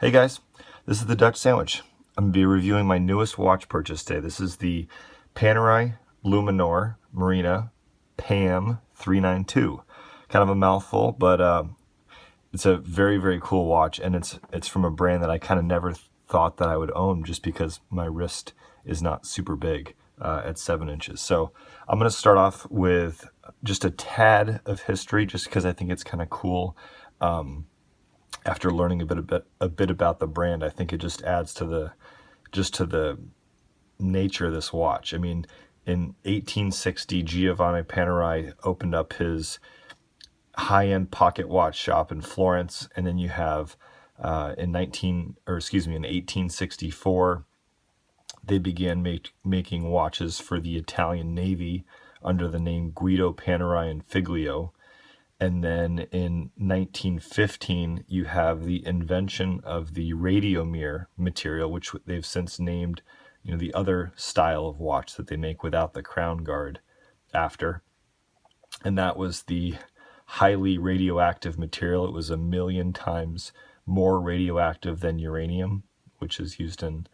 Hey guys, this is the Dutch Sandwich. I'm going to be reviewing my newest watch purchase today. This is the Panerai Luminor Marina PAM 392. Kind of a mouthful, but it's a very, very cool watch, and it's from a brand that I kind of never thought that I would own just because my wrist is not super big at 7 inches. So I'm going to start off with just a tad of history just because I think it's kind of cool. After learning a bit about the brand, I think it just adds to the nature of this watch. I mean, in 1860, Giovanni Panerai opened up his high-end pocket watch shop in Florence, and then you have in 1864, they began making watches for the Italian Navy under the name Guido Panerai and Figlio. And then in 1915, you have the invention of the Radium material, which they've since named, the other style of watch that they make without the crown guard after. And that was the highly radioactive material. It was 1 million times more radioactive than uranium, which is used in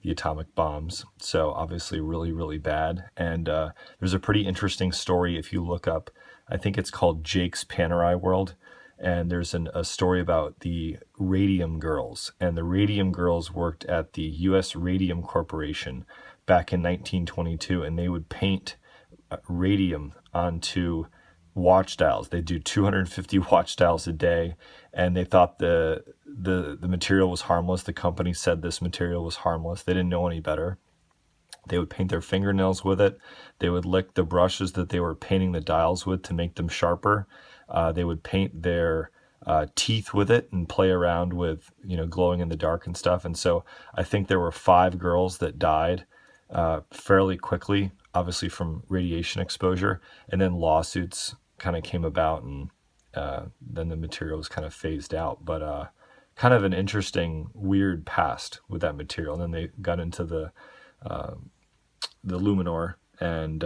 the atomic bombs. So obviously really, really bad. And there's a pretty interesting story if you look up, I think it's called Jake's Panerai World. And there's a story about the Radium Girls. And the Radium Girls worked at the U.S. Radium Corporation back in 1922. And they would paint radium onto watch dials. They do 250 watch dials a day, and they thought the material was harmless. The company said this material was harmless. They didn't know any better. They would paint their fingernails with it. They would lick the brushes that they were painting the dials with to make them sharper. They would paint their teeth with it and play around with, glowing in the dark and stuff. And so I think there were 5 girls that died fairly quickly, obviously from radiation exposure, and then lawsuits kind of came about, and then the material was kind of phased out. But kind of an interesting, weird past with that material. And then they got into the Luminor and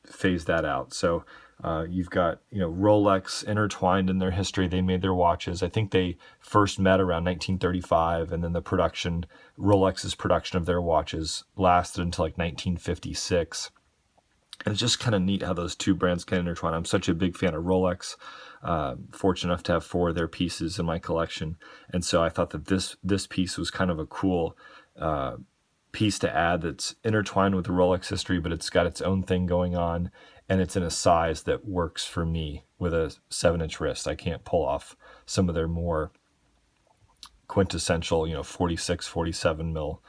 phased that out. So you've got Rolex intertwined in their history. They made their watches. I think they first met around 1935, and then Rolex's production of their watches lasted until like 1956. And it's just kind of neat how those two brands can intertwine. I'm such a big fan of Rolex. Fortunate enough to have 4 of their pieces in my collection, and so I thought that this piece was kind of a cool piece to add that's intertwined with the Rolex history, but it's got its own thing going on, and it's in a size that works for me with a 7-inch wrist. I can't pull off some of their more quintessential, 46, 47 mil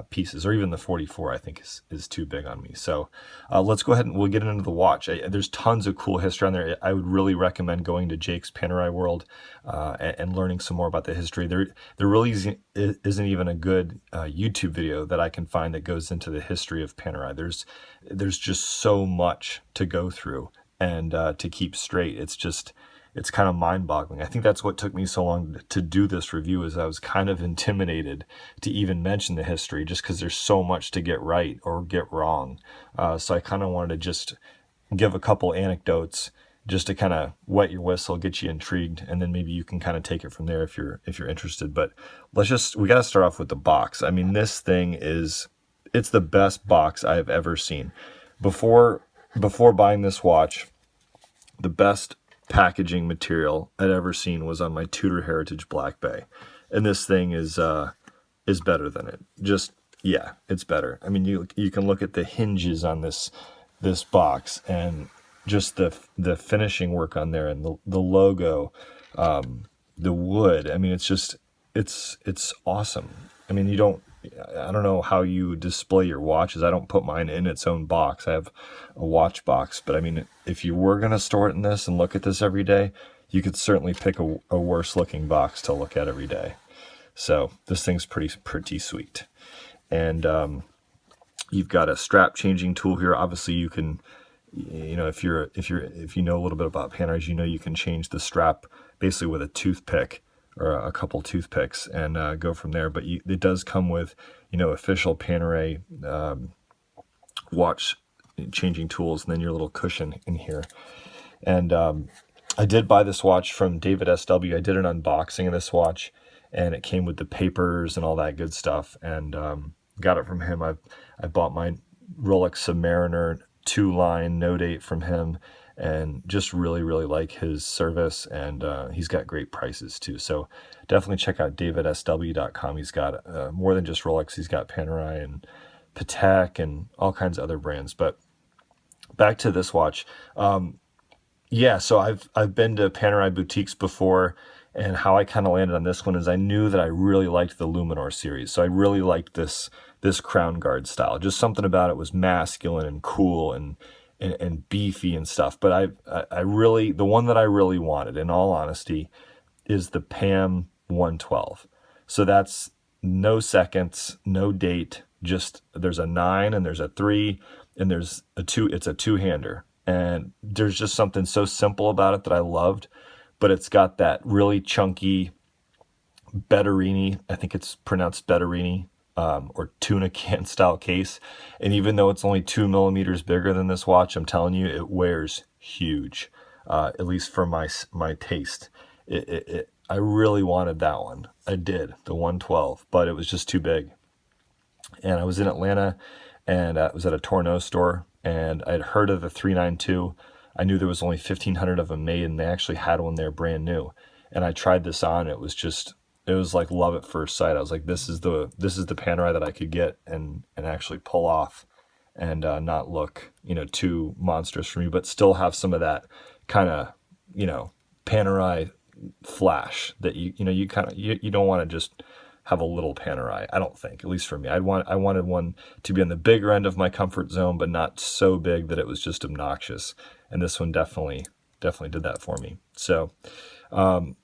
pieces, or even the 44 I think is too big on me. So let's go ahead and we'll get into the watch. There's tons of cool history on there. I would really recommend going to Jake's Panerai World and learning some more about the history. There really isn't even a good YouTube video that I can find that goes into the history of Panerai. There's just so much to go through and to keep straight. It's kind of mind-boggling. I think that's what took me so long to do this review, is I was kind of intimidated to even mention the history just because there's so much to get right or get wrong. So I kind of wanted to just give a couple anecdotes just to kind of wet your whistle, get you intrigued, and then maybe you can kind of take it from there if you're interested. But we got to start off with the box. I mean, this thing it's the best box I have ever seen. Before buying this watch, the best packaging material I'd ever seen was on my Tudor Heritage Black Bay, and this thing is better than it. It's better. I mean, you can look at the hinges on this box, and just the finishing work on there, and the logo, the wood. I mean, it's awesome. I mean, I don't know how you display your watches. I don't put mine in its own box. I have a watch box, but I mean, if you were going to store it in this and look at this every day, you could certainly pick a worse looking box to look at every day. So this thing's pretty sweet. And you've got a strap changing tool here. Obviously you can, if you know a little bit about Panerai, you can change the strap basically with a toothpick or a couple toothpicks and go from there. But it does come with, official Panerai watch changing tools, and then your little cushion in here. And I did buy this watch from David SW. I did an unboxing of this watch, and it came with the papers and all that good stuff. And got it from him. I bought my Rolex Submariner 2-line no date from him, and just really, really like his service, and he's got great prices too. So definitely check out davidsw.com. He's got more than just Rolex. He's got Panerai and Patek and all kinds of other brands. But back to this watch. Yeah, so I've been to Panerai boutiques before, and how I kind of landed on this one is I knew that I really liked the Luminor series. So I really liked this crown guard style. Just something about it was masculine and cool and beefy and stuff. But I really, the one that I really wanted, in all honesty, is the PAM 112. So that's no seconds, no date, just there's a 9 and there's a 3 and there's a 2. It's a two-hander. And there's just something so simple about it that I loved, but it's got that really chunky Betterini, I think it's pronounced Betterini, or tuna can style case. And even though it's only 2 millimeters bigger than this watch, I'm telling you, it wears huge, at least for my taste. I really wanted that one. I did, the 112, but it was just too big. And I was in Atlanta, and I was at a Tourneau store, and I had heard of the 392. I knew there was only 1,500 of them made, and they actually had one there brand new. And I tried this on. It was like love at first sight. I was like, this is the Panerai that I could get and actually pull off, and not look, too monstrous for me, but still have some of that kind of, Panerai flash that you don't want to just have a little Panerai. I don't think, at least for me. I wanted one to be on the bigger end of my comfort zone, but not so big that it was just obnoxious. And this one definitely did that for me. So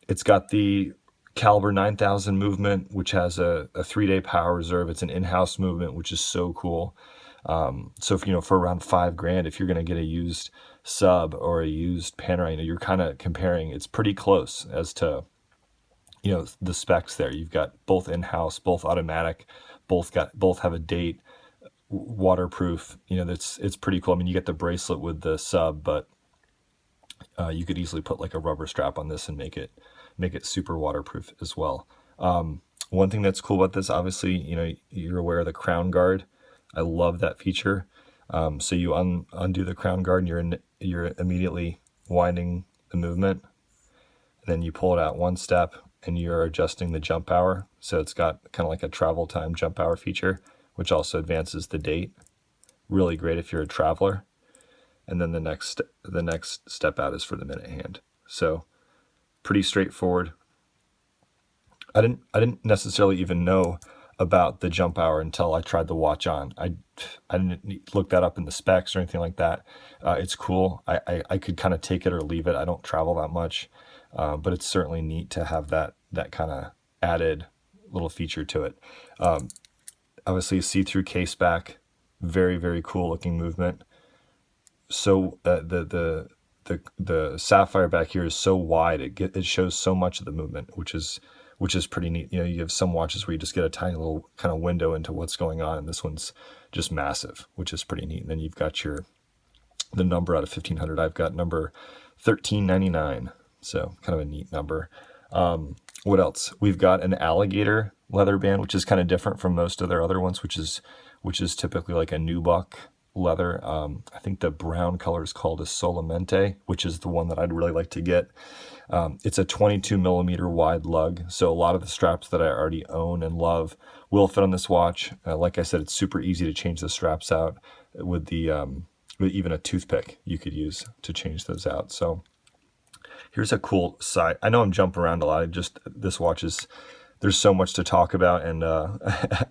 it's got the Caliber 9000 movement, which has a 3-day power reserve. It's an in-house movement, which is so cool. So if, for around $5,000, if you're going to get a used sub or a used Panerai, you're kind of comparing. It's pretty close as to, the specs there. You've got both in-house, both automatic, both have a date, waterproof. It's pretty cool. I mean, you get the bracelet with the sub, but you could easily put like a rubber strap on this and make it super waterproof as well. One thing that's cool about this, obviously, you're aware of the crown guard. I love that feature. So you undo the crown guard, and you're immediately winding the movement. And then you pull it out one step, and you're adjusting the jump hour. So it's got kind of like a travel time jump hour feature, which also advances the date. Really great if you're a traveler. And then the next step out is for the minute hand. So pretty straightforward. I didn't necessarily even know about the jump hour until I tried the watch on. I didn't look that up in the specs or anything like that. It's cool. I could kind of take it or leave it. I don't travel that much, but it's certainly neat to have that kind of added little feature to it. Obviously, a see-through case back, very, very cool looking movement. So the sapphire back here is so wide, it shows so much of the movement, which is pretty neat. You have some watches where you just get a tiny little kind of window into what's going on, and this one's just massive, which is pretty neat. And then you've got the number out of 1,500. I've got number 1399, so kind of a neat number. What else? We've got an alligator leather band, which is kind of different from most of their other ones, which is typically like a nubuck leather. I think the brown color is called a Solamente, which is the one that I'd really like to get. It's a 22 millimeter wide lug, so a lot of the straps that I already own and love will fit on this watch. Like I said, it's super easy to change the straps out with with even a toothpick you could use to change those out. So here's a cool side. I know I'm jumping around a lot. This watch there's so much to talk about, and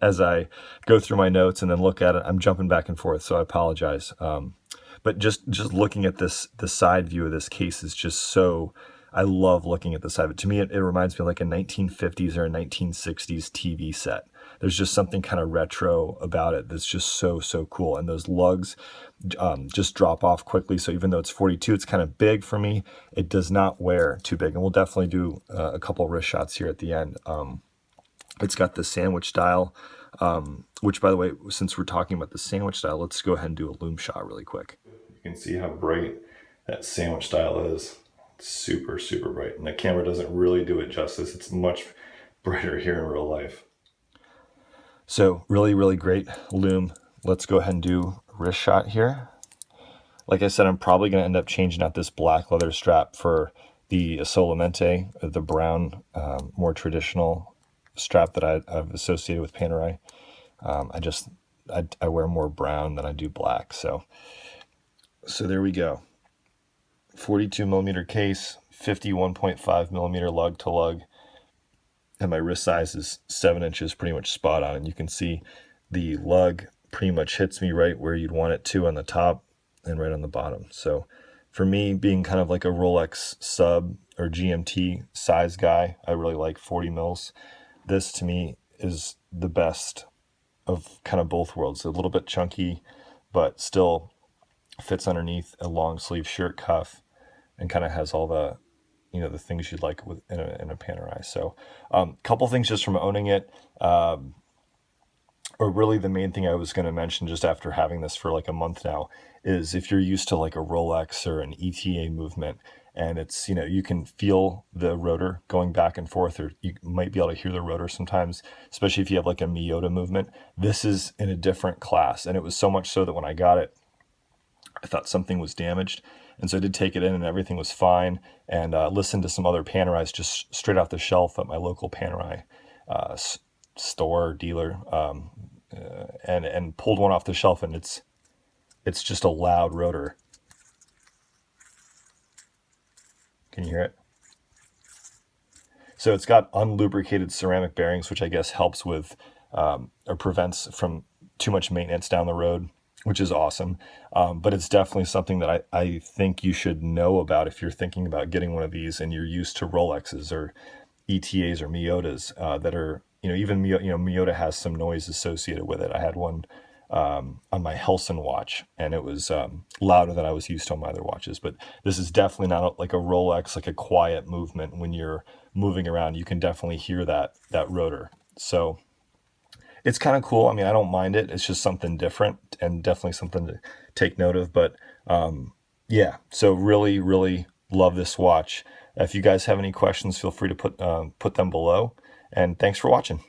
as I go through my notes and then look at it, I'm jumping back and forth, so I apologize. But just looking at the side view of this case is just so, I love looking at the side of it. To me, it reminds me of like a 1950s or a 1960s TV set. There's just something kind of retro about it that's just so cool. And those lugs just drop off quickly. So even though it's 42, it's kind of big for me. It does not wear too big. And we'll definitely do a couple wrist shots here at the end. It's got the sandwich style, which, by the way, since we're talking about the sandwich style, let's go ahead and do a loom shot really quick. You can see how bright that sandwich style is. It's super bright. And the camera doesn't really do it justice. It's much brighter here in real life. So really, really great lume. Let's go ahead and do a wrist shot here. Like I said, I'm probably going to end up changing out this black leather strap for the Solamente, the brown, more traditional strap that I've associated with Panerai. I wear more brown than I do black. So there we go. 42 millimeter case, 51.5 millimeter lug to lug. And my wrist size is 7 inches, pretty much spot on. And you can see the lug pretty much hits me right where you'd want it to on the top and right on the bottom. So for me, being kind of like a Rolex sub or GMT size guy, I really like 40 mils. This to me is the best of kind of both worlds. A little bit chunky, but still fits underneath a long sleeve shirt cuff and kind of has all the, the things you'd like with in a Panerai. So couple things just from owning it. Or really the main thing I was going to mention just after having this for like a month now is if you're used to like a Rolex or an ETA movement and it's, you can feel the rotor going back and forth, or you might be able to hear the rotor sometimes, especially if you have like a Miyota movement. This is in a different class. And it was so much so that when I got it, I thought something was damaged. And so I did take it in and everything was fine, and listened to some other Panerais just straight off the shelf at my local Panerai store dealer, and pulled one off the shelf, and it's just a loud rotor. Can you hear it? So it's got unlubricated ceramic bearings, which I guess helps with or prevents from too much maintenance down the road, which is awesome. But it's definitely something that I think you should know about if you're thinking about getting one of these and you're used to Rolexes or ETAs or Miyotas that are, even Miyota has some noise associated with it. I had one on my Helson watch, and it was louder than I was used to on my other watches. But this is definitely not like a Rolex, like a quiet movement. When you're moving around, you can definitely hear that rotor. So it's kind of cool. I mean, I don't mind it. It's just something different and definitely something to take note of. But yeah, so really, really love this watch. If you guys have any questions, feel free to put them below. And thanks for watching.